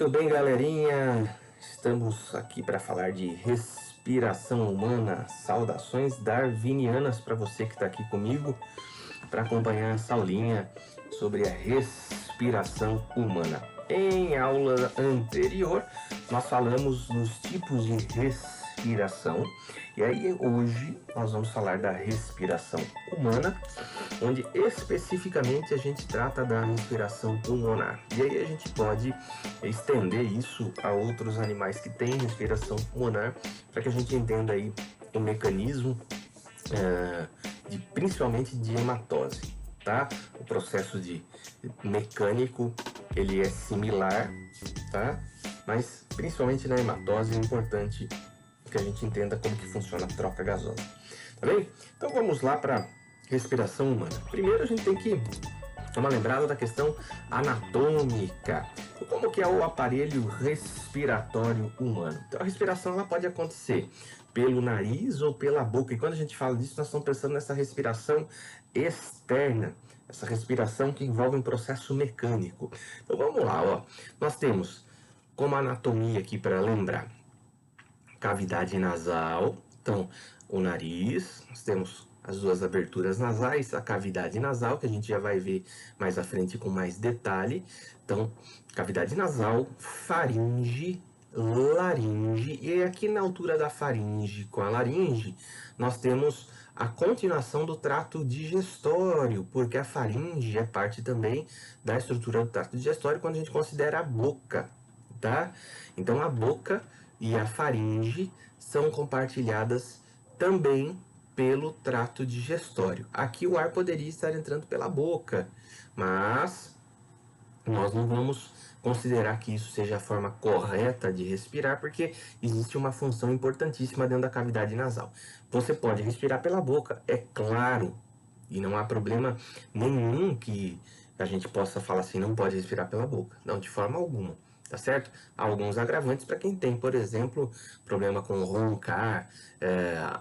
Muito bem, galerinha, estamos aqui para falar de respiração humana. Saudações darwinianas para você que está aqui comigo para acompanhar essa aulinha sobre a respiração humana. Em aula anterior, nós falamos dos tipos de respiração, e aí hoje nós vamos falar da respiração humana, onde especificamente a gente trata da respiração pulmonar. E aí a gente pode estender isso a outros animais que têm respiração pulmonar, para que a gente entenda aí o mecanismo principalmente de hematose, tá? O processo mecânico ele é similar, tá? Mas principalmente na hematose é importante que a gente entenda como que funciona a troca gasosa, tá bem? Então vamos lá para respiração humana. Primeiro a gente tem que dar uma lembrada da questão anatômica. Como que é o aparelho respiratório humano? Então a respiração ela pode acontecer pelo nariz ou pela boca. E quando a gente fala disso, nós estamos pensando nessa respiração externa, essa respiração que envolve um processo mecânico. Então vamos lá, ó. Nós temos como anatomia aqui para lembrar, cavidade nasal, então o nariz, nós temos as duas aberturas nasais, a cavidade nasal, que a gente já vai ver mais à frente com mais detalhe. Então, cavidade nasal, faringe, laringe, e aqui na altura da faringe com a laringe, nós temos a continuação do trato digestório, porque a faringe é parte também da estrutura do trato digestório quando a gente considera a boca, tá? Então, a boca e a faringe são compartilhadas também pelo trato digestório. Aqui o ar poderia estar entrando pela boca, mas nós não vamos considerar que isso seja a forma correta de respirar, porque existe uma função importantíssima dentro da cavidade nasal. Você pode respirar pela boca, é claro, e não há problema nenhum que a gente possa falar assim, não pode respirar pela boca. Não, de forma alguma. Tá certo? Há alguns agravantes para quem tem, por exemplo, problema com roncar,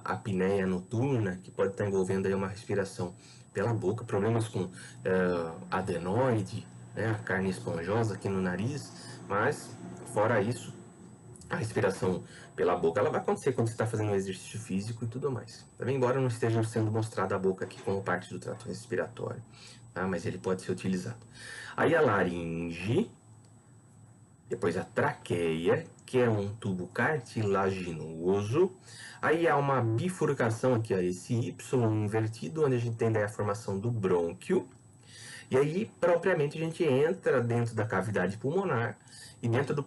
apneia noturna, que pode estar envolvendo aí uma respiração pela boca, problemas com adenoide, né, a carne esponjosa aqui no nariz, mas fora isso, a respiração pela boca ela vai acontecer quando você está fazendo um exercício físico e tudo mais. Também, embora não esteja sendo mostrada a boca aqui como parte do trato respiratório, tá? Mas ele pode ser utilizado. Aí a laringe, depois a traqueia, que é um tubo cartilaginoso. Aí há uma bifurcação aqui, ó, esse Y invertido, onde a gente tem daí a formação do brônquio. E aí, propriamente, a gente entra dentro da cavidade pulmonar. E dentro do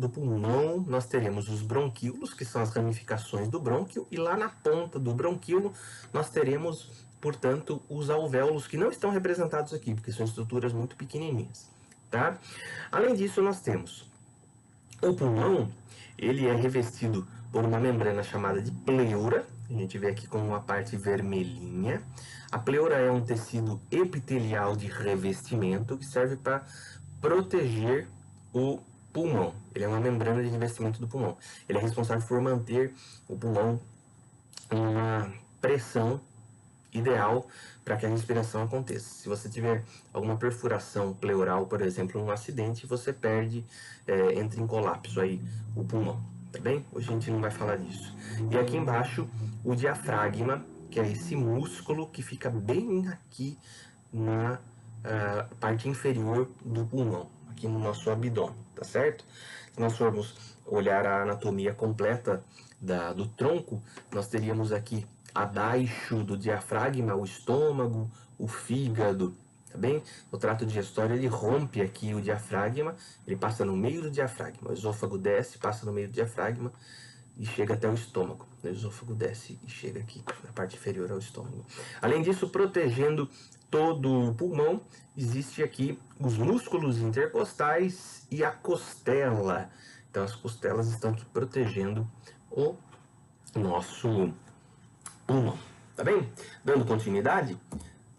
pulmão nós teremos os bronquíolos, que são as ramificações do brônquio. E lá na ponta do bronquíolo nós teremos, portanto, os alvéolos, que não estão representados aqui, porque são estruturas muito pequenininhas, tá? Além disso, nós temos o pulmão, ele é revestido por uma membrana chamada de pleura. A gente vê aqui com uma parte vermelhinha. A pleura é um tecido epitelial de revestimento que serve para proteger o pulmão. Ele é uma membrana de revestimento do pulmão. Ele é responsável por manter o pulmão em uma pressão ideal para que a respiração aconteça. Se você tiver alguma perfuração pleural, por exemplo, em um acidente, você perde, entra em colapso aí o pulmão, tá bem? Hoje a gente não vai falar disso. E aqui embaixo, o diafragma, que é esse músculo que fica bem aqui na parte inferior do pulmão, aqui no nosso abdômen, tá certo? Se nós formos olhar a anatomia completa do tronco, nós teríamos aqui abaixo do diafragma o estômago, o fígado, tá bem? O trato digestório ele rompe aqui o diafragma, ele passa no meio do diafragma, o esôfago desce, passa no meio do diafragma e chega até o estômago. O esôfago desce e chega aqui na parte inferior ao estômago. Além disso, protegendo todo o pulmão, existe aqui os músculos intercostais e a costela. Então as costelas estão aqui protegendo o nosso pulmão, tá bem? Dando continuidade,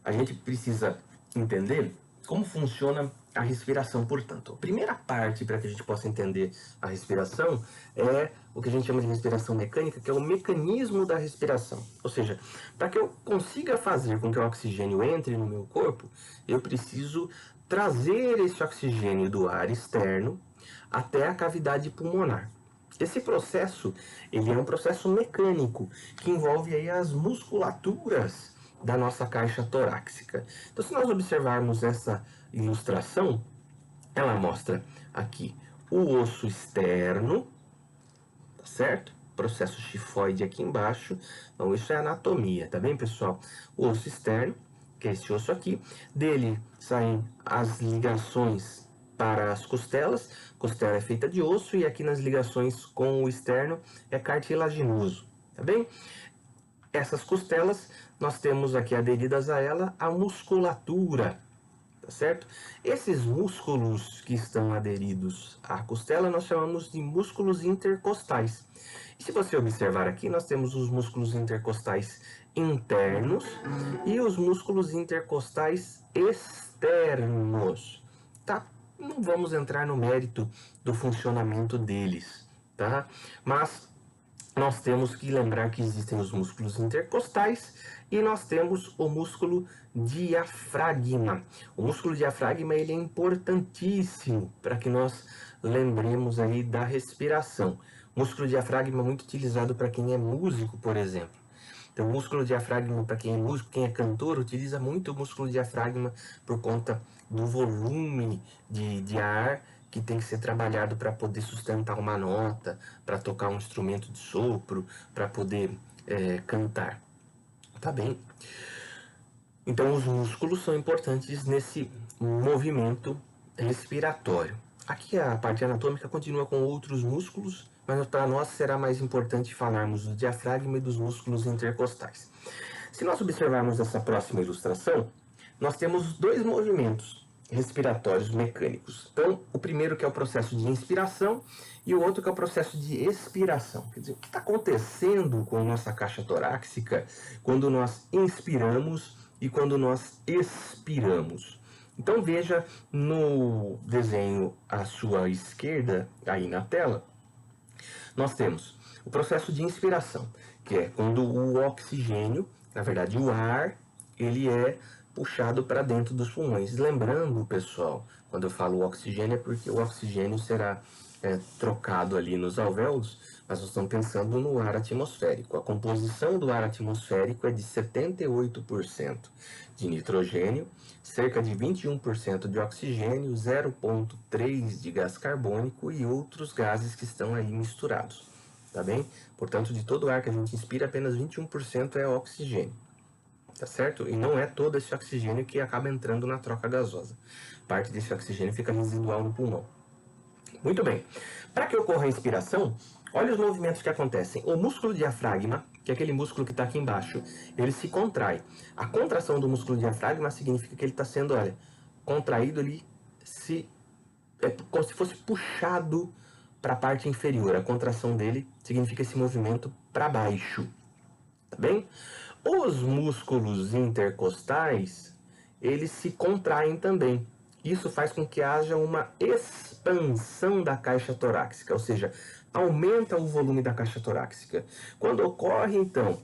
a gente precisa entender como funciona a respiração, portanto. A primeira parte para que a gente possa entender a respiração é o que a gente chama de respiração mecânica, que é o mecanismo da respiração. Ou seja, para que eu consiga fazer com que o oxigênio entre no meu corpo, eu preciso trazer esse oxigênio do ar externo até a cavidade pulmonar. Esse processo, ele é um processo mecânico, que envolve aí as musculaturas da nossa caixa torácica. Então, se nós observarmos essa ilustração, ela mostra aqui o osso externo, tá certo? Processo chifoide aqui embaixo. Então, isso é anatomia, tá bem, pessoal? O osso externo, que é esse osso aqui, dele saem as ligações para as costelas. Costela é feita de osso e aqui nas ligações com o externo é cartilaginoso, tá bem? Essas costelas, nós temos aqui aderidas a ela a musculatura, tá certo? Esses músculos que estão aderidos à costela nós chamamos de músculos intercostais. E se você observar aqui, nós temos os músculos intercostais internos e os músculos intercostais externos, tá? Não vamos entrar no mérito do funcionamento deles, tá? Mas nós temos que lembrar que existem os músculos intercostais e nós temos o músculo diafragma. O músculo diafragma ele é importantíssimo para que nós lembremos aí da respiração. O músculo diafragma é muito utilizado para quem é músico, por exemplo. Então, o músculo diafragma, para quem é músico, quem é cantor, utiliza muito o músculo diafragma por conta do volume de ar que tem que ser trabalhado para poder sustentar uma nota, para tocar um instrumento de sopro, para poder cantar. Tá bem? Então, os músculos são importantes nesse movimento respiratório. Aqui a parte anatômica continua com outros músculos, mas para nós será mais importante falarmos do diafragma e dos músculos intercostais. Se nós observarmos essa próxima ilustração, nós temos dois movimentos respiratórios mecânicos. Então, o primeiro que é o processo de inspiração e o outro que é o processo de expiração. Quer dizer, o que está acontecendo com a nossa caixa torácica quando nós inspiramos e quando nós expiramos? Então, veja no desenho à sua esquerda, aí na tela, nós temos o processo de inspiração, que é quando o oxigênio, na verdade o ar, ele é puxado para dentro dos pulmões. Lembrando, pessoal, quando eu falo oxigênio é porque o oxigênio será trocado ali nos alvéolos, mas nós estamos pensando no ar atmosférico. A composição do ar atmosférico é de 78% de nitrogênio, cerca de 21% de oxigênio, 0,3% de gás carbônico e outros gases que estão aí misturados, tá bem? Portanto, de todo o ar que a gente inspira, apenas 21% é oxigênio, tá certo? E não é todo esse oxigênio que acaba entrando na troca gasosa. Parte desse oxigênio fica residual no pulmão. Muito bem. Para que ocorra a inspiração, olha os movimentos que acontecem. O músculo diafragma, que é aquele músculo que está aqui embaixo, ele se contrai. A contração do músculo diafragma significa que ele está sendo, olha, contraído, ele é como se fosse puxado para a parte inferior. A contração dele significa esse movimento para baixo. Tá bem? Os músculos intercostais, eles se contraem também. Isso faz com que haja uma expansão da caixa torácica, ou seja, aumenta o volume da caixa torácica. Quando ocorre, então,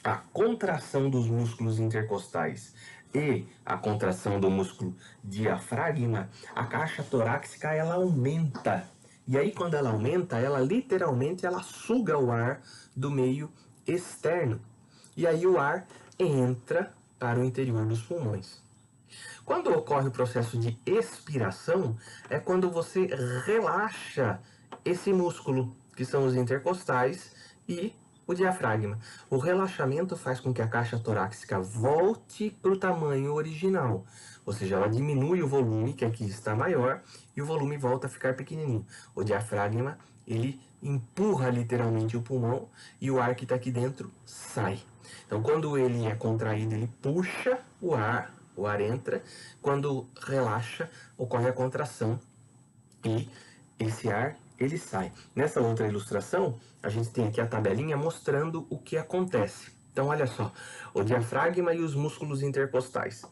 a contração dos músculos intercostais e a contração do músculo diafragma, a caixa torácica ela aumenta. E aí, quando ela aumenta, ela literalmente ela suga o ar do meio externo. E aí o ar entra para o interior dos pulmões. Quando ocorre o processo de expiração, é quando você relaxa esse músculo, que são os intercostais e o diafragma. O relaxamento faz com que a caixa torácica volte para o tamanho original. Ou seja, ela diminui o volume, que aqui está maior, e o volume volta a ficar pequenininho. O diafragma, ele empurra literalmente o pulmão e o ar que está aqui dentro sai. Então, quando ele é contraído, ele puxa o ar entra. Quando relaxa, ocorre a contração e esse ar ele sai. Nessa outra ilustração, a gente tem aqui a tabelinha mostrando o que acontece. Então, olha só, o diafragma e os músculos intercostais.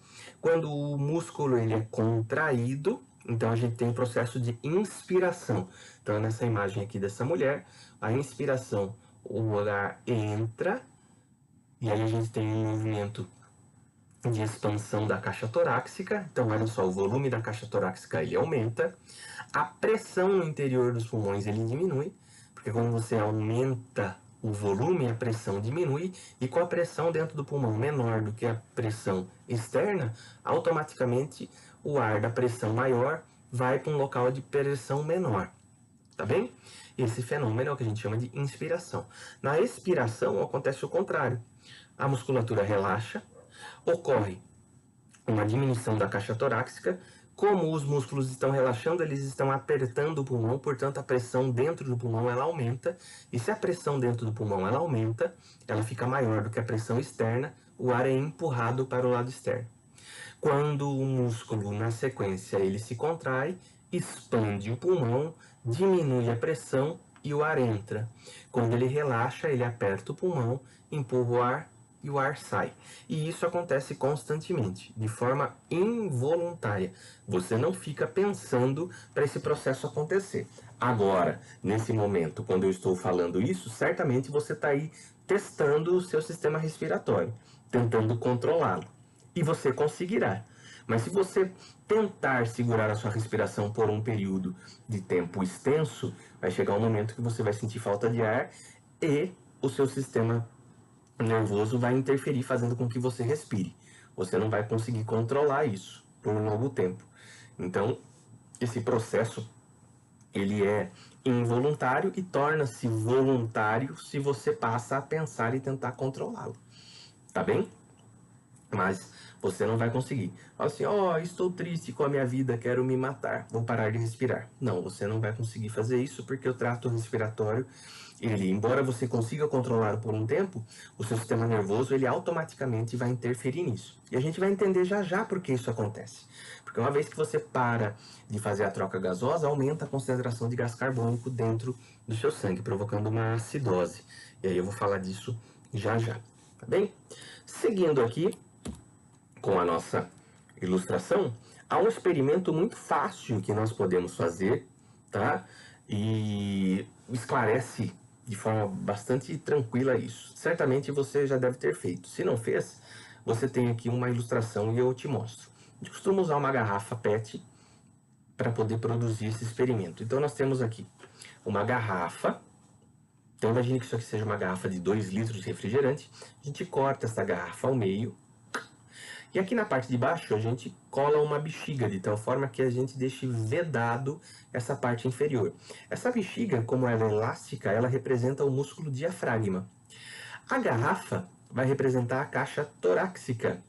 Quando o músculo ele é contraído, então a gente tem um processo de inspiração. Então, nessa imagem aqui dessa mulher, a inspiração, o ar entra, e aí a gente tem um movimento de expansão da caixa torácica. Então, olha só, o volume da caixa torácica ele aumenta. A pressão no interior dos pulmões ele diminui, porque quando você aumenta o volume, a pressão diminui, e com a pressão dentro do pulmão menor do que a pressão externa, automaticamente o ar da pressão maior vai para um local de pressão menor, tá bem? Esse fenômeno é o que a gente chama de inspiração. Na expiração acontece o contrário. A musculatura relaxa, ocorre uma diminuição da caixa torácica. Como os músculos estão relaxando, eles estão apertando o pulmão, portanto a pressão dentro do pulmão ela aumenta, e se a pressão dentro do pulmão ela aumenta, ela fica maior do que a pressão externa, o ar é empurrado para o lado externo. Quando o músculo, na sequência, ele se contrai, expande o pulmão, diminui a pressão e o ar entra. Quando ele relaxa, ele aperta o pulmão, empurra o ar e o ar sai. E isso acontece constantemente, de forma involuntária. Você não fica pensando para esse processo acontecer. Agora, nesse momento, quando eu estou falando isso, certamente você está aí testando o seu sistema respiratório, tentando controlá-lo. E você conseguirá. Mas se você tentar segurar a sua respiração por um período de tempo extenso, vai chegar um momento que você vai sentir falta de ar e o seu sistema nervoso vai interferir fazendo com que você respire. Você não vai conseguir controlar isso por um longo tempo. Então, esse processo ele é involuntário e torna-se voluntário se você passa a pensar e tentar controlá-lo. Tá bem? Mas você não vai conseguir. Fala assim, estou triste com a minha vida, quero me matar, vou parar de respirar. Não, você não vai conseguir fazer isso porque o trato respiratório, ele, embora você consiga controlar por um tempo, o seu sistema nervoso, ele automaticamente vai interferir nisso. E a gente vai entender já já por que isso acontece. Porque uma vez que você para de fazer a troca gasosa, aumenta a concentração de gás carbônico dentro do seu sangue, provocando uma acidose. E aí eu vou falar disso já já, tá bem? Seguindo aqui com a nossa ilustração, há um experimento muito fácil que nós podemos fazer, tá? E esclarece de forma bastante tranquila isso. Certamente você já deve ter feito. Se não fez, você tem aqui uma ilustração e eu te mostro. A gente costuma usar uma garrafa PET para poder produzir esse experimento. Então nós temos aqui uma garrafa. Então imagine que isso aqui seja uma garrafa de 2 litros de refrigerante. A gente corta essa garrafa ao meio. E aqui na parte de baixo a gente cola uma bexiga, de tal forma que a gente deixe vedado essa parte inferior. Essa bexiga, como ela é elástica, ela representa o músculo diafragma. A garrafa vai representar a caixa torácica.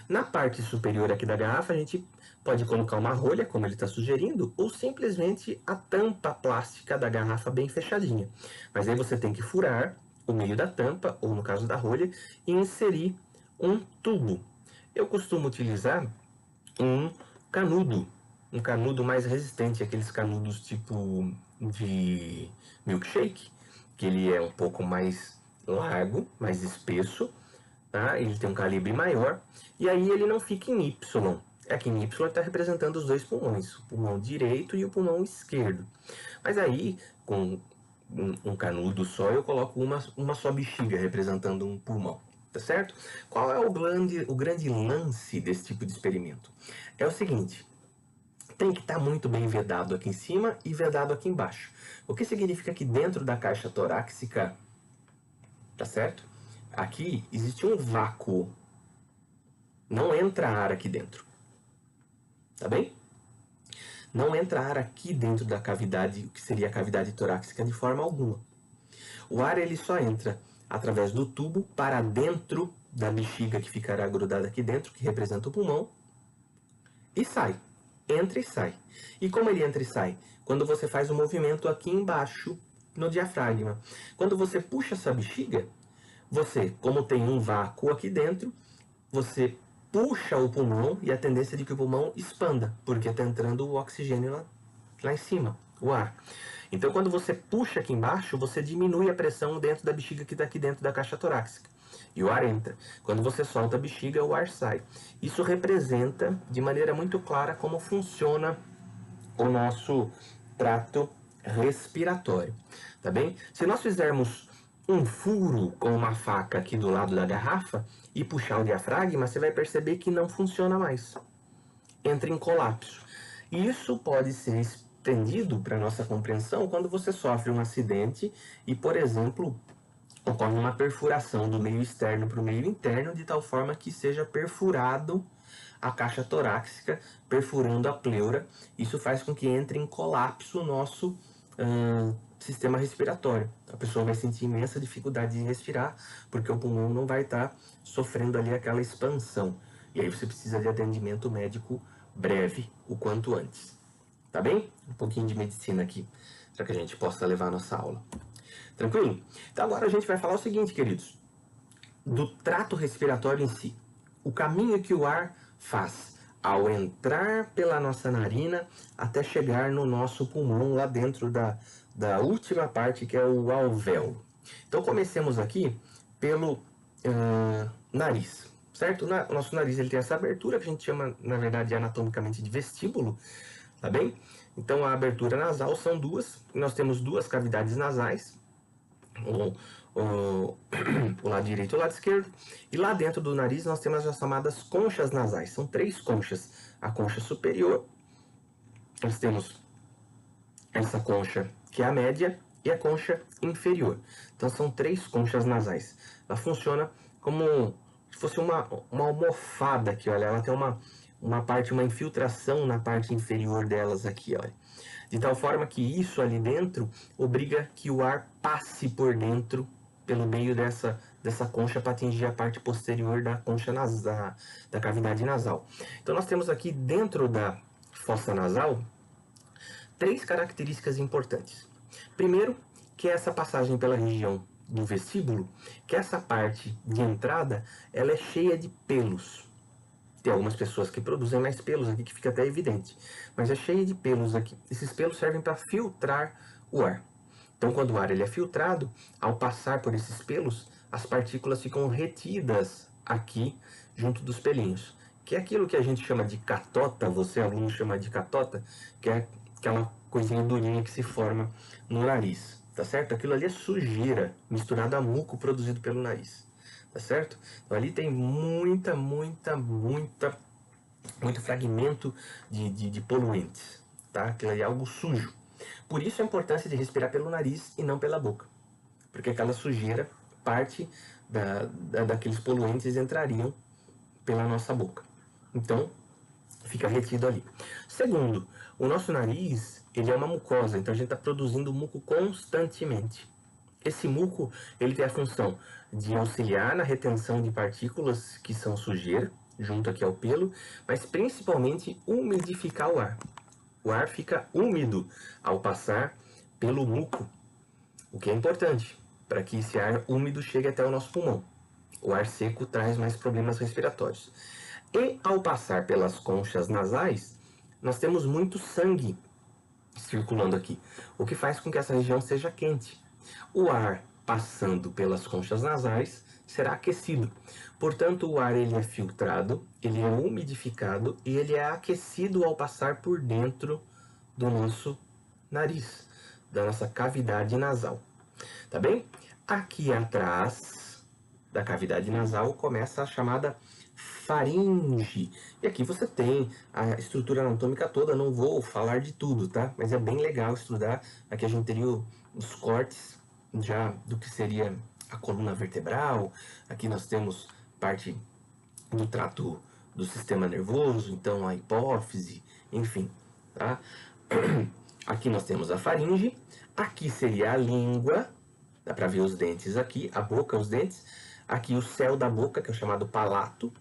Na parte superior aqui da garrafa a gente pode colocar uma rolha, como ele está sugerindo, ou simplesmente a tampa plástica da garrafa bem fechadinha. Mas aí você tem que furar o meio da tampa, ou no caso da rolha, e inserir um tubo. Eu costumo utilizar um canudo mais resistente, aqueles canudos tipo de milkshake, que ele é um pouco mais largo, mais espesso, tá? Ele tem um calibre maior, e aí ele não fica em Y. Aqui em Y está representando os 2 pulmões, o pulmão direito e o pulmão esquerdo. Mas aí, com um canudo só, eu coloco uma só bexiga representando um pulmão. Tá certo? Qual é o grande lance desse tipo de experimento? É o seguinte, tem que estar muito bem vedado aqui em cima e vedado aqui embaixo. O que significa que dentro da caixa torácica, tá certo? Aqui existe um vácuo. Não entra ar aqui dentro. Tá bem? Não entra ar aqui dentro da cavidade, que seria a cavidade torácica, de forma alguma. O ar ele só entra através do tubo para dentro da bexiga que ficará grudada aqui dentro, que representa o pulmão, e sai. Entra e sai. E como ele entra e sai? Quando você faz um movimento aqui embaixo, no diafragma. Quando você puxa essa bexiga, você, como tem um vácuo aqui dentro, você puxa o pulmão e a tendência é de que o pulmão expanda, porque está entrando o oxigênio lá em cima, o ar. Então, quando você puxa aqui embaixo, você diminui a pressão dentro da bexiga que está aqui dentro da caixa torácica. E o ar entra. Quando você solta a bexiga, o ar sai. Isso representa, de maneira muito clara, como funciona o nosso trato respiratório. Tá bem? Se nós fizermos um furo com uma faca aqui do lado da garrafa e puxar o diafragma, você vai perceber que não funciona mais. Entra em colapso. E isso pode ser entendido para nossa compreensão quando você sofre um acidente e, por exemplo, ocorre uma perfuração do meio externo para o meio interno, de tal forma que seja perfurado a caixa torácica, perfurando a pleura. Isso faz com que entre em colapso o nosso sistema respiratório. A pessoa vai sentir imensa dificuldade de respirar, porque o pulmão não vai estar sofrendo ali aquela expansão. E aí você precisa de atendimento médico breve, o quanto antes. Tá bem? Um pouquinho de medicina aqui, para que a gente possa levar a nossa aula. Tranquilo? Então agora a gente vai falar o seguinte, queridos, do trato respiratório em si. O caminho que o ar faz ao entrar pela nossa narina até chegar no nosso pulmão, lá dentro da última parte, que é o alvéolo. Então comecemos aqui pelo nariz, certo? O nosso nariz ele tem essa abertura que a gente chama, na verdade, anatomicamente de vestíbulo, tá bem? Então a abertura nasal são duas, nós temos duas cavidades nasais, o lado direito e o lado esquerdo, e lá dentro do nariz nós temos as chamadas conchas nasais, são três conchas. A concha superior, nós temos essa concha que é a média, e a concha inferior. Então são três conchas nasais. Ela funciona como se fosse uma almofada aqui, olha, ela tem uma parte, uma infiltração na parte inferior delas aqui, olha. De tal forma que isso ali dentro obriga que o ar passe por dentro, pelo meio dessa concha, para atingir a parte posterior da concha nasal, da cavidade nasal. Então nós temos aqui dentro da fossa nasal três características importantes. Primeiro, que é essa passagem pela região do vestíbulo, que essa parte de entrada, ela é cheia de pelos. Tem algumas pessoas que produzem mais pelos aqui, que fica até evidente. Mas é cheio de pelos aqui. Esses pelos servem para filtrar o ar. Então, quando o ar ele é filtrado, ao passar por esses pelos, as partículas ficam retidas aqui, junto dos pelinhos. Que é aquilo que a gente chama de catota, você, aluno, chama de catota, que é aquela coisinha durinha que se forma no nariz. Tá certo? Aquilo ali é sujeira, misturada a muco produzido pelo nariz. Tá certo? Então ali tem muito fragmento de poluentes, tá? Aquilo ali é algo sujo. Por isso a importância de respirar pelo nariz e não pela boca. Porque aquela sujeira, parte daqueles poluentes entrariam pela nossa boca. Então, fica retido ali. Segundo, o nosso nariz, ele é uma mucosa, então a gente está produzindo muco constantemente. Esse muco, ele tem a função de auxiliar na retenção de partículas que são sujeira, junto aqui ao pelo, mas principalmente umidificar o ar. O ar fica úmido ao passar pelo muco, o que é importante para que esse ar úmido chegue até o nosso pulmão. O ar seco traz mais problemas respiratórios. E ao passar pelas conchas nasais, nós temos muito sangue circulando aqui, o que faz com que essa região seja quente. O ar passando pelas conchas nasais será aquecido. Portanto, o ar ele é filtrado, ele é umidificado e ele é aquecido ao passar por dentro do nosso nariz, da nossa cavidade nasal. Tá bem? Aqui atrás da cavidade nasal começa a chamada faringe. E aqui você tem a estrutura anatômica toda, não vou falar de tudo, tá? Mas é bem legal estudar. Aqui a gente teria os cortes já do que seria a coluna vertebral. Aqui nós temos parte do trato do sistema nervoso, então a hipófise, enfim, tá? Aqui nós temos a faringe, aqui seria a língua, dá para ver os dentes aqui, a boca, os dentes. Aqui o céu da boca, que é o chamado palato.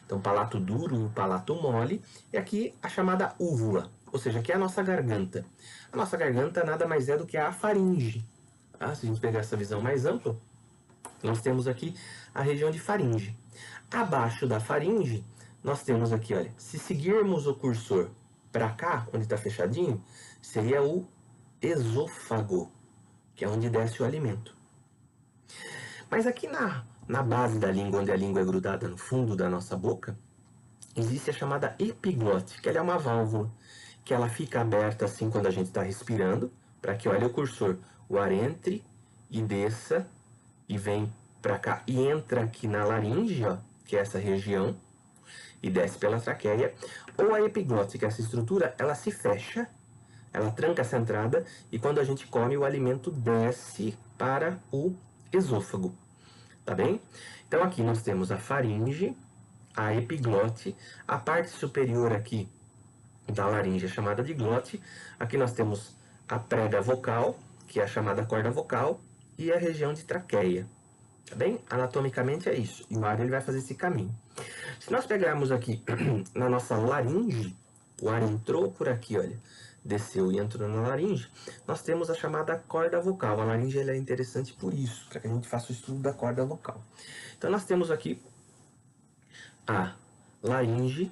Então, palato duro e o palato mole. E aqui a chamada úvula, ou seja, aqui é a nossa garganta. A nossa garganta nada mais é do que a faringe. Ah, se a gente pegar essa visão mais ampla, nós temos aqui a região de faringe. Abaixo da faringe, nós temos aqui, olha, se seguirmos o cursor para cá, onde está fechadinho, seria o esôfago, que é onde desce o alimento. Mas aqui na base da língua, onde a língua é grudada no fundo da nossa boca, existe a chamada epiglote, que ela é uma válvula, que ela fica aberta assim quando a gente está respirando, para que, olha o cursor, o ar entre e desça e vem para cá e entra aqui na laringe, ó, que é essa região, e desce pela traqueia. Ou a epiglote, que é essa estrutura, ela se fecha ela tranca essa entrada e quando a gente come, o alimento desce para o esôfago, tá bem? Então aqui nós temos a faringe, a epiglote, a parte superior aqui da laringe é chamada de glote, aqui nós temos a prega vocal, que é a chamada corda vocal, e a região de traqueia, tá bem? Anatomicamente é isso, e o ar ele vai fazer esse caminho. Se nós pegarmos aqui na nossa laringe, o ar entrou por aqui, olha, desceu e entrou na laringe, nós temos a chamada corda vocal. A laringe ela é interessante por isso, para que a gente faça o estudo da corda vocal. Então nós temos aqui a laringe,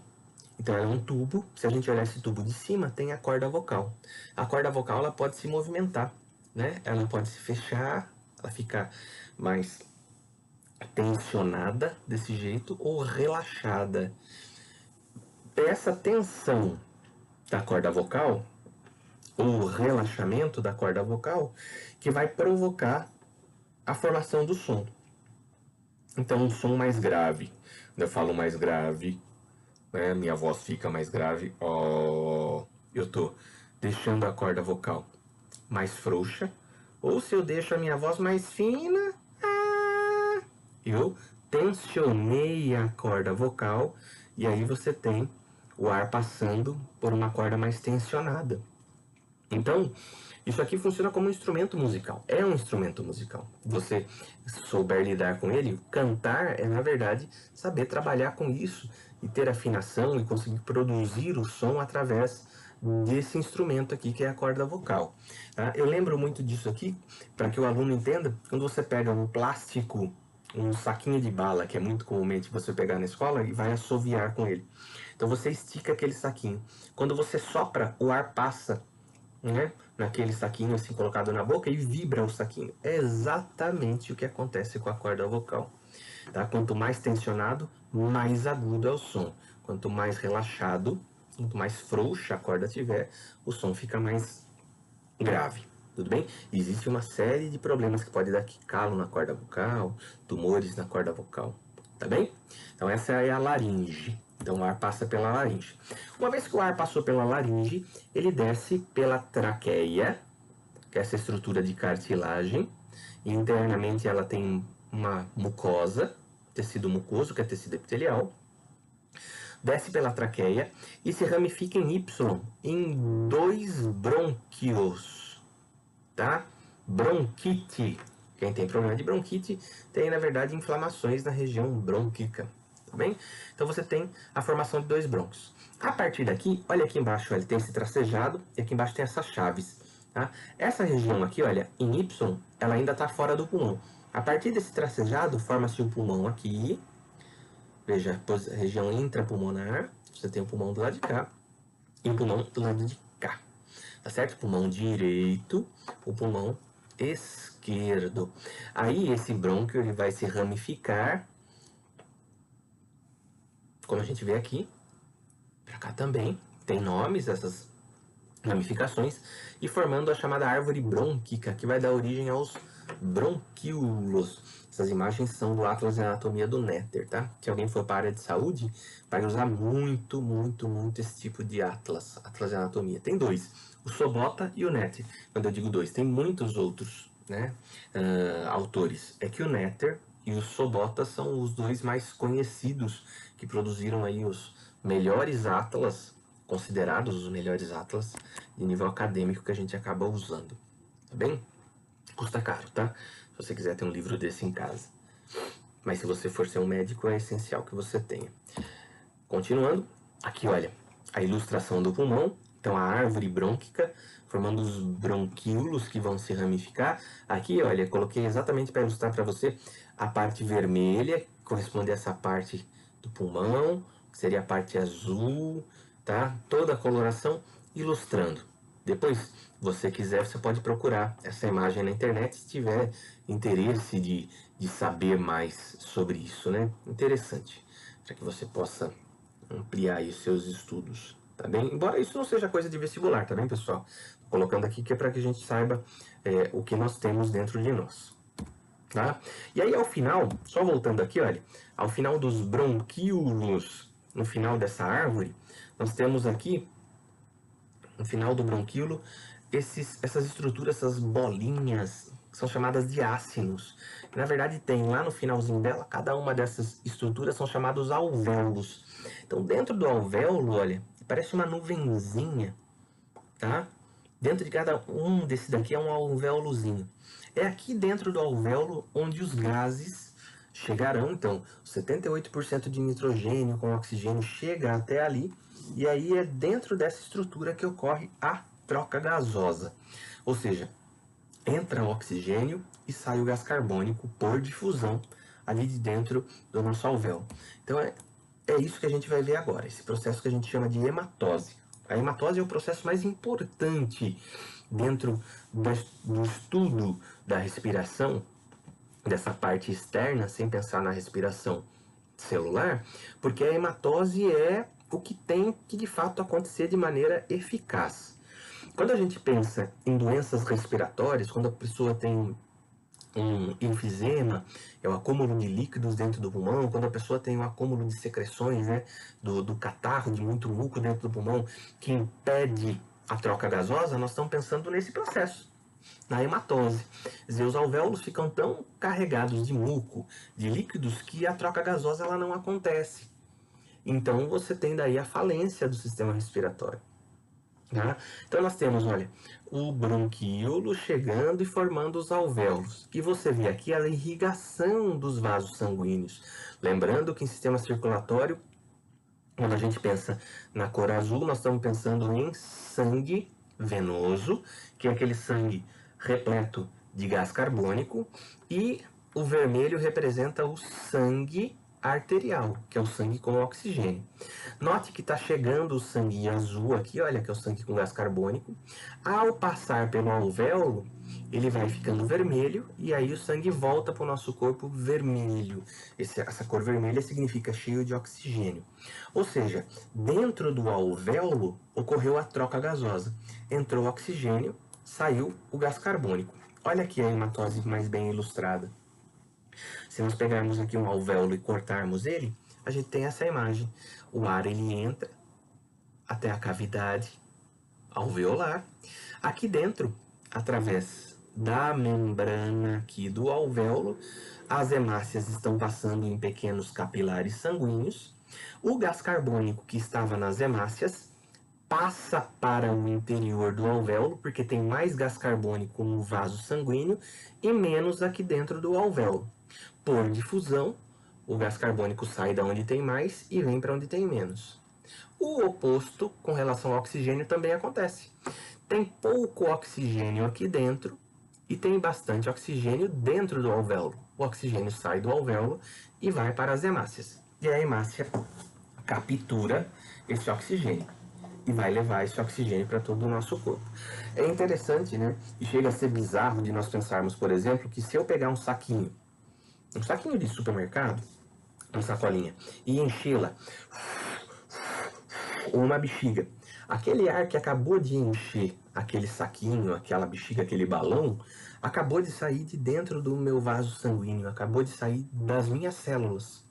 então ela é um tubo, se a gente olhar esse tubo de cima, tem a corda vocal. A corda vocal ela pode se movimentar, né? Ela pode se fechar, ela fica mais tensionada desse jeito ou relaxada. Essa tensão da corda vocal, ou o relaxamento da corda vocal, que vai provocar a formação do som. Então, um som mais grave. Quando eu falo mais grave, né, minha voz fica mais grave. Eu tô deixando a corda vocal mais frouxa. Ou se eu deixo a minha voz mais fina, eu tensionei a corda vocal e aí você tem o ar passando por uma corda mais tensionada. Então, isso aqui funciona como um instrumento musical. É um instrumento musical. Você souber lidar com ele, cantar é, na verdade, saber trabalhar com isso e ter afinação e conseguir produzir o som através desse instrumento aqui, que é a corda vocal. Tá? Eu lembro muito disso aqui, para que o aluno entenda, quando você pega um plástico, um saquinho de bala, que é muito comumente você pegar na escola, e vai assoviar com ele. Então você estica aquele saquinho. Quando você sopra, o ar passa, né, naquele saquinho assim colocado na boca e vibra o saquinho. É exatamente o que acontece com a corda vocal. Tá? Quanto mais tensionado, mais agudo é o som. Quanto mais relaxado, quanto mais frouxa a corda tiver, o som fica mais grave. Tudo bem? Existe uma série de problemas que pode dar calo na corda vocal, tumores na corda vocal. Tá bem? Então essa é a laringe. Então o ar passa pela laringe. Uma vez que o ar passou pela laringe, ele desce pela traqueia, que é essa estrutura de cartilagem. E internamente ela tem uma mucosa, tecido mucoso, que é tecido epitelial. Desce pela traqueia e se ramifica em Y, em 2 brônquios, tá? Bronquite. Quem tem problema de bronquite tem, na verdade, inflamações na região brônquica, tá bem? Então você tem a formação de 2 brônquios. A partir daqui, olha aqui embaixo, ele tem esse tracejado e aqui embaixo tem essas chaves, tá? Essa região aqui, olha, em Y, ela ainda está fora do pulmão. A partir desse tracejado, forma-se um pulmão aqui. Veja, a região intrapulmonar, você tem o pulmão do lado de cá e o pulmão do lado de cá, tá certo? Pulmão direito, o pulmão esquerdo. Aí esse brônquio ele vai se ramificar, como a gente vê aqui, para cá também, tem nomes essas ramificações, e formando a chamada árvore brônquica, que vai dar origem aos bronquíolos. Essas imagens são do Atlas de Anatomia do Néter, tá? Se alguém for para a área de saúde, vai usar muito esse tipo de Atlas de Anatomia. Tem 2, o Sobota e o Néter. Quando eu digo 2, tem muitos outros, né, autores. É que o Néter e o Sobota são os 2 mais conhecidos, que produziram aí os melhores Atlas, considerados os melhores Atlas de nível acadêmico que a gente acaba usando, tá bem? Custa caro, tá? Se você quiser ter um livro desse em casa. Mas se você for ser um médico, é essencial que você tenha. Continuando, aqui olha, a ilustração do pulmão. Então a árvore brônquica, formando os bronquíolos que vão se ramificar. Aqui, olha, coloquei exatamente para ilustrar para você a parte vermelha, que corresponde a essa parte do pulmão, que seria a parte azul, tá? Toda a coloração ilustrando. Depois, se você quiser, você pode procurar essa imagem na internet se tiver interesse de saber mais sobre isso, né? Interessante, para que você possa ampliar aí os seus estudos, tá bem? Embora isso não seja coisa de vestibular, tá bem, pessoal? Tô colocando aqui que é para que a gente saiba o que nós temos dentro de nós, tá? E aí, ao final, só voltando aqui, olha, ao final dos bronquíolos, no final dessa árvore, nós temos aqui no final do bronquíolo, essas estruturas, essas bolinhas, são chamadas de ácinos. Na verdade, tem lá no finalzinho dela, cada uma dessas estruturas são chamados alvéolos. Então, dentro do alvéolo, olha, parece uma nuvenzinha, tá? Dentro de cada um desse daqui é um alvéolozinho. É aqui dentro do alvéolo onde os gases chegarão. Então, 78% de nitrogênio com oxigênio chega até ali. E aí é dentro dessa estrutura que ocorre a troca gasosa. Ou seja, entra o oxigênio e sai o gás carbônico por difusão ali de dentro do nosso alvéolo. Então é isso que a gente vai ver agora, esse processo que a gente chama de hematose. A hematose é o processo mais importante dentro do estudo da respiração, dessa parte externa, sem pensar na respiração celular, porque a hematose é o que tem que de fato acontecer de maneira eficaz. Quando a gente pensa em doenças respiratórias, quando a pessoa tem um enfisema, é o acúmulo de líquidos dentro do pulmão, quando a pessoa tem um acúmulo de secreções, né, do catarro, de muito muco dentro do pulmão, que impede a troca gasosa, nós estamos pensando nesse processo, na hematose. Quer dizer, os alvéolos ficam tão carregados de muco, de líquidos, que a troca gasosa ela não acontece. Então você tem daí a falência do sistema respiratório. Tá? Então nós temos, olha, o bronquíolo chegando e formando os alvéolos. E você vê aqui a irrigação dos vasos sanguíneos. Lembrando que em sistema circulatório, quando a gente pensa na cor azul, nós estamos pensando em sangue venoso, que é aquele sangue repleto de gás carbônico, e o vermelho representa o sangue arterial, que é o sangue com oxigênio. Note que está chegando o sangue azul aqui, olha, que é o sangue com gás carbônico. Ao passar pelo alvéolo, ele vai ficando vermelho e aí o sangue volta para o nosso corpo vermelho. Essa cor vermelha significa cheio de oxigênio. Ou seja, dentro do alvéolo ocorreu a troca gasosa. Entrou o oxigênio, saiu o gás carbônico. Olha aqui a hematose mais bem ilustrada. Se nós pegarmos aqui um alvéolo e cortarmos ele, a gente tem essa imagem. O ar ele entra até a cavidade alveolar. Aqui dentro, através da membrana aqui do alvéolo, as hemácias estão passando em pequenos capilares sanguíneos. O gás carbônico que estava nas hemácias passa para o interior do alvéolo, porque tem mais gás carbônico no vaso sanguíneo e menos aqui dentro do alvéolo. Por difusão, o gás carbônico sai da onde tem mais e vem para onde tem menos. O oposto com relação ao oxigênio também acontece. Tem pouco oxigênio aqui dentro e tem bastante oxigênio dentro do alvéolo. O oxigênio sai do alvéolo e vai para as hemácias. E a hemácia captura esse oxigênio e vai levar esse oxigênio para todo o nosso corpo. É interessante, né? E chega a ser bizarro de nós pensarmos, por exemplo, que se eu pegar um saquinho de supermercado, uma sacolinha, e enchê-la, ou uma bexiga, aquele ar que acabou de encher aquele saquinho, aquela bexiga, aquele balão, acabou de sair de dentro do meu vaso sanguíneo, acabou de sair das minhas células.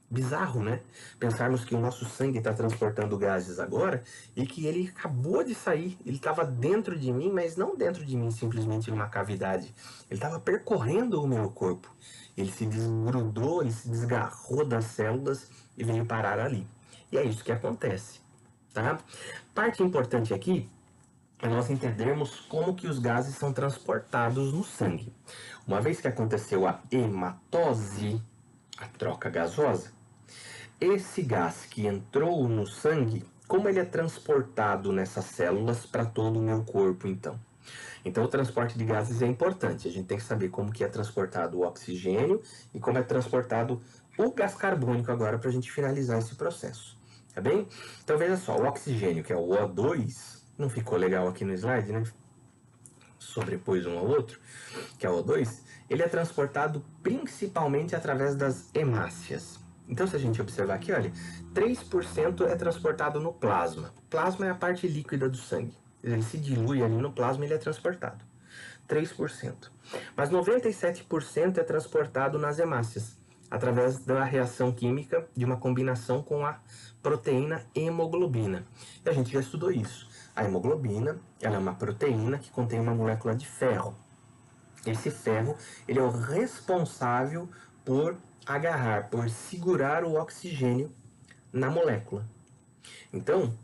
Bizarro, né? Pensarmos que o nosso sangue está transportando gases agora e que ele acabou de sair. Ele estava dentro de mim, mas não dentro de mim simplesmente numa cavidade. Ele estava percorrendo o meu corpo. Ele se desgrudou, ele se desgarrou das células e veio parar ali. E é isso que acontece, tá? Parte importante aqui é nós entendermos como que os gases são transportados no sangue. Uma vez que aconteceu a hematose, a troca gasosa, esse gás que entrou no sangue, como ele é transportado nessas células para todo o meu corpo, então? Então, o transporte de gases é importante. A gente tem que saber como que é transportado o oxigênio e como é transportado o gás carbônico agora para a gente finalizar esse processo, tá bem? Então, veja só, o oxigênio, que é o O2, não ficou legal aqui no slide, né? Sobrepôs um ao outro, que é o O2, ele é transportado principalmente através das hemácias. Então, se a gente observar aqui, olha, 3% é transportado no plasma. Plasma é a parte líquida do sangue. Ele se dilui ali no plasma e ele é transportado. 3%. Mas 97% é transportado nas hemácias, através da reação química de uma combinação com a proteína hemoglobina. E a gente já estudou isso. A hemoglobina, ela é uma proteína que contém uma molécula de ferro. Esse ferro, ele é o responsável por agarrar, por segurar o oxigênio na molécula. Então,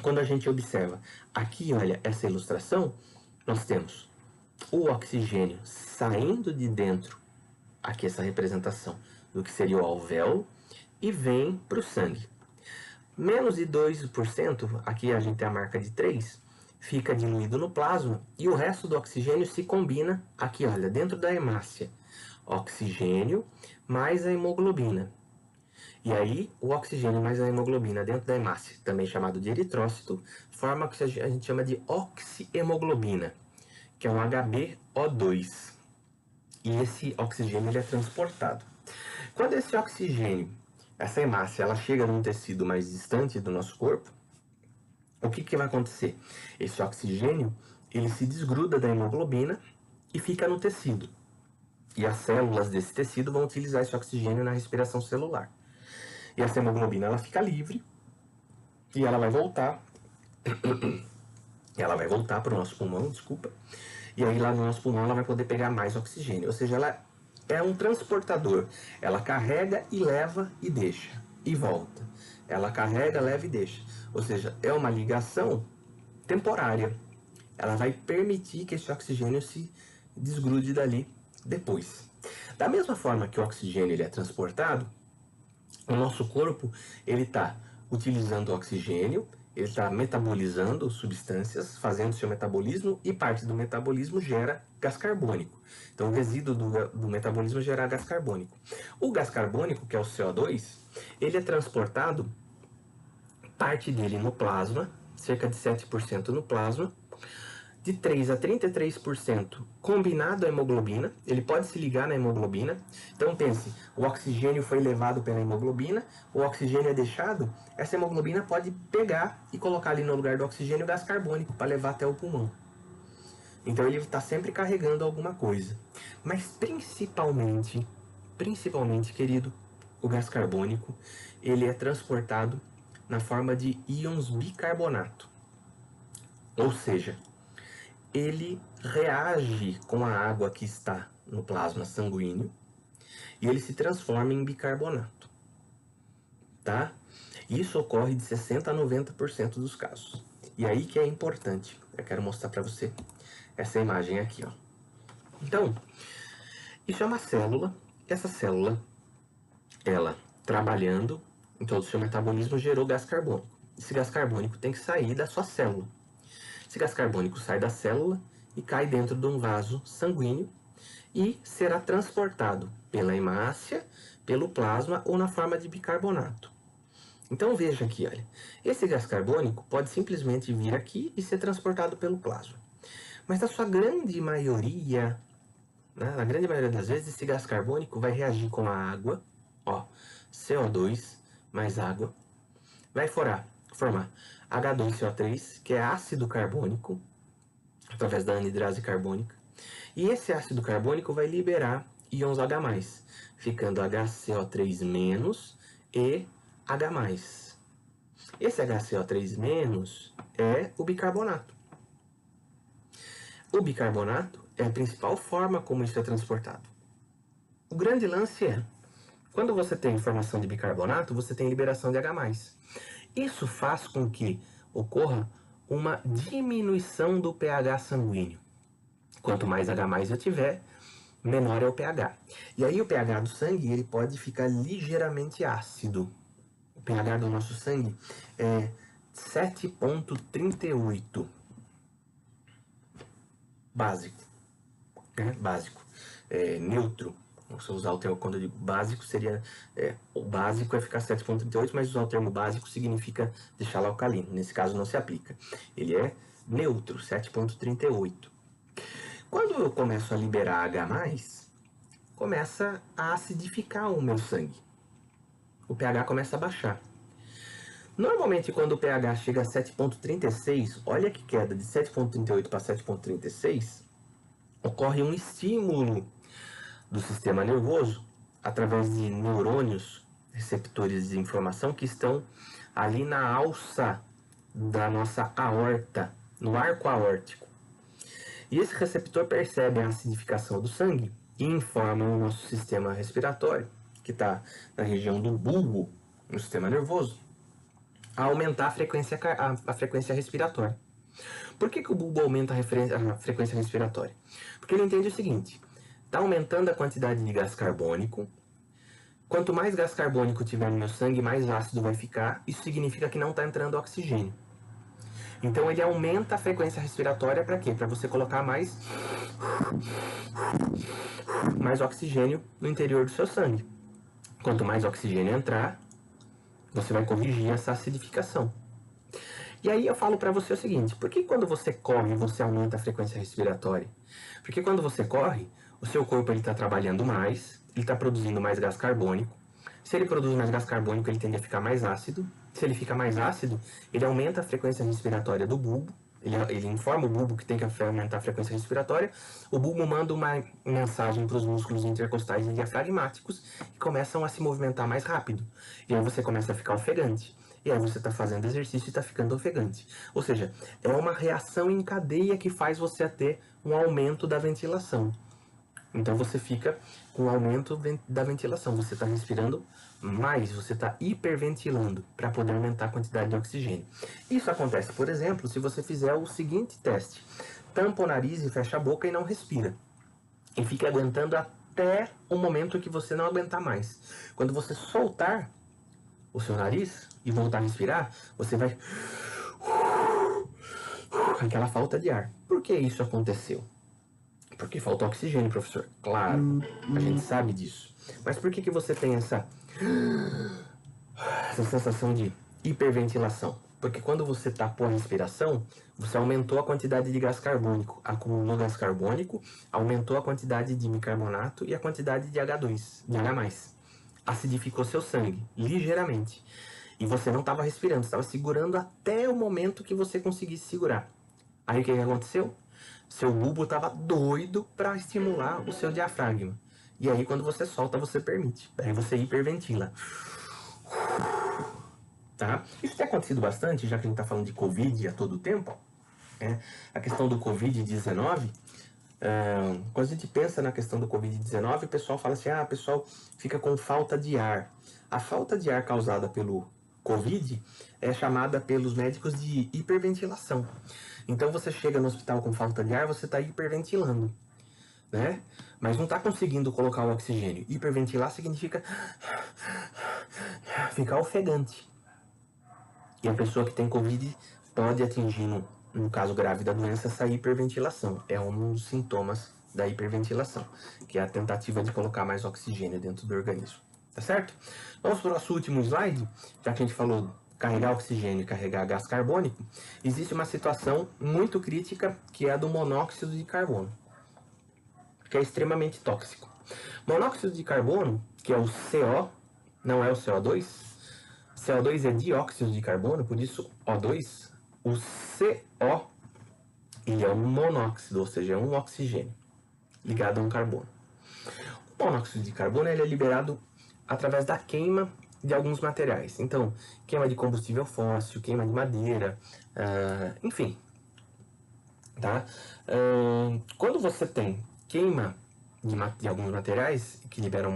quando a gente observa aqui, olha, essa ilustração, nós temos o oxigênio saindo de dentro, aqui essa representação do que seria o alvéolo, e vem para o sangue. Menos de 2%, aqui a gente tem a marca de 3, fica diluído no plasma e o resto do oxigênio se combina aqui, olha, dentro da hemácia. Oxigênio mais a hemoglobina. E aí, o oxigênio mais a hemoglobina dentro da hemácia, também chamado de eritrócito, forma o que a gente chama de oxihemoglobina, que é um HbO2. E esse oxigênio ele é transportado. Quando esse oxigênio, essa hemácia, ela chega num tecido mais distante do nosso corpo, o que vai acontecer? Esse oxigênio, ele se desgruda da hemoglobina e fica no tecido. E as células desse tecido vão utilizar esse oxigênio na respiração celular. E essa hemoglobina, ela fica livre e ela vai voltar. Ela vai voltar para o nosso pulmão, desculpa. E aí lá no nosso pulmão ela vai poder pegar mais oxigênio. Ou seja, ela é um transportador. Ela carrega e leva e deixa. E volta. Ela carrega, leva e deixa. Ou seja, é uma ligação temporária. Ela vai permitir que esse oxigênio se desgrude dali depois. Da mesma forma que o oxigênio ele é transportado, o nosso corpo ele está utilizando o oxigênio, ele está metabolizando substâncias, fazendo seu metabolismo e parte do metabolismo gera gás carbônico. Então o resíduo do metabolismo gera gás carbônico. O gás carbônico, que é o CO2, ele é transportado, parte dele no plasma, cerca de 7% no plasma, de 3 a 33% combinado à hemoglobina, ele pode se ligar na hemoglobina. Então pense, o oxigênio foi levado pela hemoglobina, o oxigênio é deixado, essa hemoglobina pode pegar e colocar ali no lugar do oxigênio gás carbônico para levar até o pulmão. Então ele está sempre carregando alguma coisa. Mas principalmente, querido, o gás carbônico, ele é transportado na forma de íons bicarbonato. Ou seja, ele reage com a água que está no plasma sanguíneo e ele se transforma em bicarbonato, tá? Isso ocorre de 60 a 90% dos casos. E aí que é importante, eu quero mostrar para você essa imagem aqui, ó. Então, isso é uma célula, essa célula, ela trabalhando em todo o seu metabolismo gerou gás carbônico. Esse gás carbônico tem que sair da sua célula. Esse gás carbônico sai da célula e cai dentro de um vaso sanguíneo e será transportado pela hemácia, pelo plasma ou na forma de bicarbonato. Então veja aqui, olha, esse gás carbônico pode simplesmente vir aqui e ser transportado pelo plasma. Mas na sua grande maioria, né, na grande maioria das vezes, esse gás carbônico vai reagir com a água, ó, CO2 mais água, vai formar H2CO3, que é ácido carbônico, através da anidrase carbônica. E esse ácido carbônico vai liberar íons H+, ficando HCO3- e H+. Esse HCO3- é o bicarbonato. O bicarbonato é a principal forma como isso é transportado. O grande lance é, quando você tem formação de bicarbonato, você tem liberação de H+. Isso faz com que ocorra uma diminuição do pH sanguíneo. Quanto mais H+ eu tiver, menor é o pH. E aí o pH do sangue ele pode ficar ligeiramente ácido. O pH do nosso sangue é 7,38. Básico. Básico. Neutro. Se eu usar o termo, quando eu digo básico, seria... o básico é ficar 7,38, mas usar o termo básico significa deixá-lo alcalino. Nesse caso não se aplica. Ele é neutro, 7,38. Quando eu começo a liberar H+, começa a acidificar o meu sangue. O pH começa a baixar. Normalmente, quando o pH chega a 7,36, olha que queda de 7,38 para 7,36, ocorre um estímulo do sistema nervoso através de neurônios, receptores de informação que estão ali na alça da nossa aorta, no arco aórtico. E esse receptor percebe a acidificação do sangue e informa o nosso sistema respiratório, que está na região do bulbo, no sistema nervoso, a aumentar a frequência respiratória. Por que o bulbo aumenta a frequência respiratória? Porque ele entende o seguinte: está aumentando a quantidade de gás carbônico. Quanto mais gás carbônico tiver no meu sangue, mais ácido vai ficar. Isso significa que não está entrando oxigênio. Então ele aumenta a frequência respiratória para quê? Para você colocar mais oxigênio no interior do seu sangue. Quanto mais oxigênio entrar, você vai corrigir essa acidificação. E aí eu falo para você o seguinte: por que quando você corre você aumenta a frequência respiratória? Porque quando você corre, o seu corpo está trabalhando mais, ele está produzindo mais gás carbônico. Se ele produz mais gás carbônico, ele tende a ficar mais ácido. Se ele fica mais ácido, ele aumenta a frequência respiratória do bulbo. Ele informa o bulbo que tem que aumentar a frequência respiratória. O bulbo manda uma mensagem para os músculos intercostais e diafragmáticos que começam a se movimentar mais rápido. E aí você começa a ficar ofegante. E aí você está fazendo exercício e está ficando ofegante. Ou seja, é uma reação em cadeia que faz você ter um aumento da ventilação. Então você fica com o aumento da ventilação, você está respirando mais, você está hiperventilando para poder aumentar a quantidade de oxigênio. Isso acontece, por exemplo, se você fizer o seguinte teste: tampa o nariz e fecha a boca e não respira. E fica aguentando até o momento que você não aguentar mais. Quando você soltar o seu nariz e voltar a respirar, você vai aquela falta de ar. Por que isso aconteceu? Porque faltou oxigênio, professor. Claro, a gente sabe disso. Mas por que você tem essa sensação de hiperventilação? Porque quando você tapou a respiração, você aumentou a quantidade de gás carbônico, acumulou gás carbônico, aumentou a quantidade de bicarbonato e a quantidade de H2, de H+. Acidificou seu sangue, ligeiramente. E você não estava respirando, estava segurando até o momento que você conseguisse segurar. Aí o que aconteceu? Seu bulbo estava doido para estimular o seu diafragma. E aí quando você solta, você permite. Aí você hiperventila. Tá? Isso tem acontecido bastante, já que a gente está falando de Covid a todo tempo. A questão do Covid-19, quando a gente pensa na questão do Covid-19, o pessoal fala assim: o pessoal fica com falta de ar. A falta de ar causada pelo Covid é chamada pelos médicos de hiperventilação. Então você chega no hospital com falta de ar, você está hiperventilando, né? Mas não está conseguindo colocar o oxigênio. Hiperventilar significa ficar ofegante. E a pessoa que tem Covid pode atingir, no caso grave da doença, essa hiperventilação. É um dos sintomas da hiperventilação, que é a tentativa de colocar mais oxigênio dentro do organismo. Tá certo? Vamos para o nosso último slide, já que a gente falou carregar oxigênio e carregar gás carbônico. Existe uma situação muito crítica, que é a do monóxido de carbono, que é extremamente tóxico. Monóxido de carbono, que é o CO, não é o CO2. CO2 é dióxido de carbono, por isso O2. O CO, ele é um monóxido, ou seja, é um oxigênio ligado a um carbono. O monóxido de carbono ele é liberado através da queima de alguns materiais. Então, queima de combustível fóssil, queima de madeira, enfim. Tá? Quando você tem queima de alguns materiais que liberam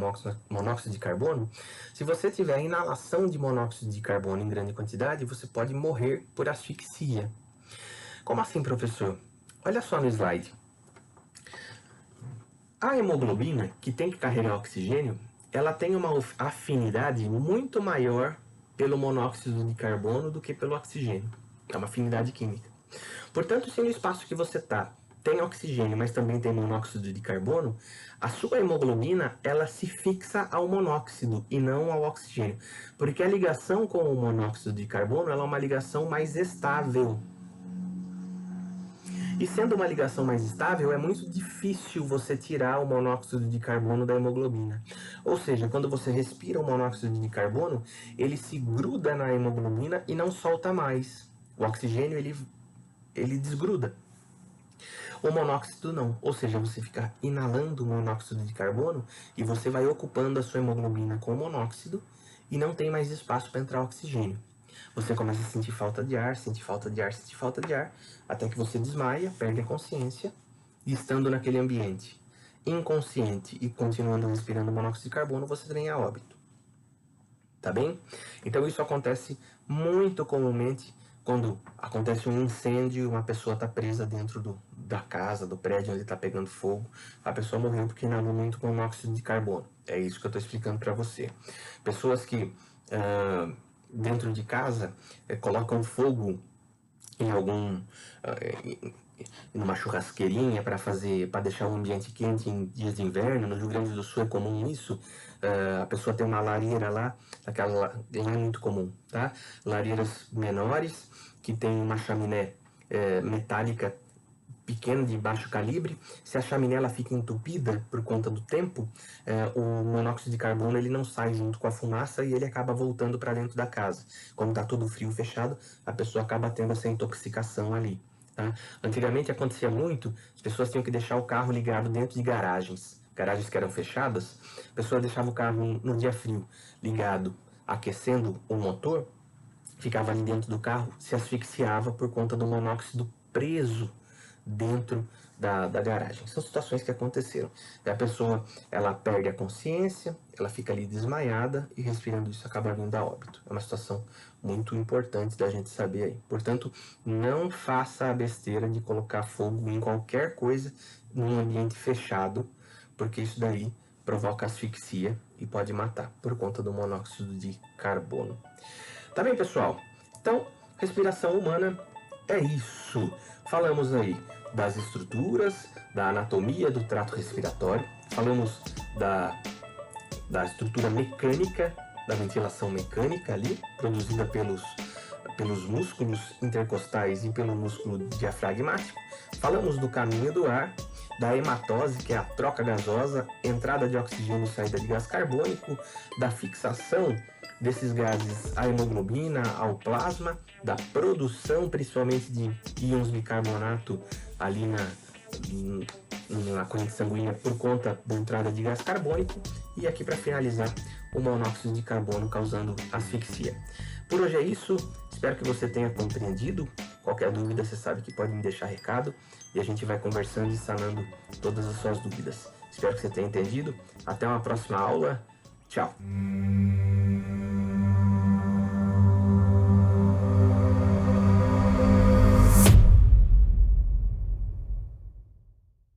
monóxido de carbono, se você tiver inalação de monóxido de carbono em grande quantidade, você pode morrer por asfixia. Como assim, professor? Olha só no slide. A hemoglobina, que tem que carregar oxigênio, ela tem uma afinidade muito maior pelo monóxido de carbono do que pelo oxigênio. É uma afinidade química. Portanto, se no espaço que você está tem oxigênio, mas também tem monóxido de carbono, a sua hemoglobina ela se fixa ao monóxido e não ao oxigênio. Porque a ligação com o monóxido de carbono ela é uma ligação mais estável. E sendo uma ligação mais estável, é muito difícil você tirar o monóxido de carbono da hemoglobina. Ou seja, quando você respira o monóxido de carbono, ele se gruda na hemoglobina e não solta mais. O oxigênio, ele desgruda. O monóxido não, ou seja, você fica inalando o monóxido de carbono e você vai ocupando a sua hemoglobina com o monóxido e não tem mais espaço para entrar oxigênio. você começa a sentir falta de ar, sentir falta de ar, sentir falta de ar, até que você desmaia, perde a consciência, e estando naquele ambiente inconsciente e continuando respirando monóxido de carbono, você vem a óbito. Tá bem? Então isso acontece muito comumente quando acontece um incêndio, uma pessoa está presa dentro da casa, do prédio onde está pegando fogo, a pessoa morreu porque inalou muito monóxido de carbono. É isso que eu estou explicando para você. Pessoas que dentro de casa colocam fogo em algum numa churrasqueirinha para deixar o ambiente quente em dias de inverno. No Rio Grande do Sul é comum isso. A pessoa tem uma lareira lá, aquela não é muito comum, tá? Lareiras menores que tem uma chaminé metálica pequena de baixo calibre. Se a chaminé ela fica entupida por conta do tempo, o monóxido de carbono ele não sai junto com a fumaça e ele acaba voltando para dentro da casa. Como está tudo frio, fechado, a pessoa acaba tendo essa intoxicação ali. Tá? Antigamente acontecia muito, as pessoas tinham que deixar o carro ligado dentro de garagens que eram fechadas, a pessoa deixava o carro no dia frio ligado, aquecendo o motor, ficava ali dentro do carro, se asfixiava por conta do monóxido preso dentro da garagem. São situações que aconteceram. E a pessoa, ela perde a consciência, ela fica ali desmaiada e respirando isso acaba vindo a óbito. É uma situação muito importante da gente saber aí. Portanto, não faça a besteira de colocar fogo em qualquer coisa num ambiente fechado, porque isso daí provoca asfixia e pode matar por conta do monóxido de carbono. Tá bem, pessoal? Então, respiração humana é isso. Falamos aí das estruturas, da anatomia do trato respiratório, falamos da estrutura mecânica, da ventilação mecânica ali, produzida pelos músculos intercostais e pelo músculo diafragmático. Falamos do caminho do ar, da hematose, que é a troca gasosa, entrada de oxigênio e saída de gás carbônico, da fixação desses gases à hemoglobina, ao plasma, da produção principalmente de íons bicarbonato ali na corrente sanguínea por conta da entrada de gás carbônico, e aqui para finalizar o monóxido de carbono causando asfixia. Por hoje é isso, espero que você tenha compreendido. Qualquer dúvida você sabe que pode me deixar recado e a gente vai conversando e sanando todas as suas dúvidas. Espero que você tenha entendido. Até uma próxima aula. Tchau!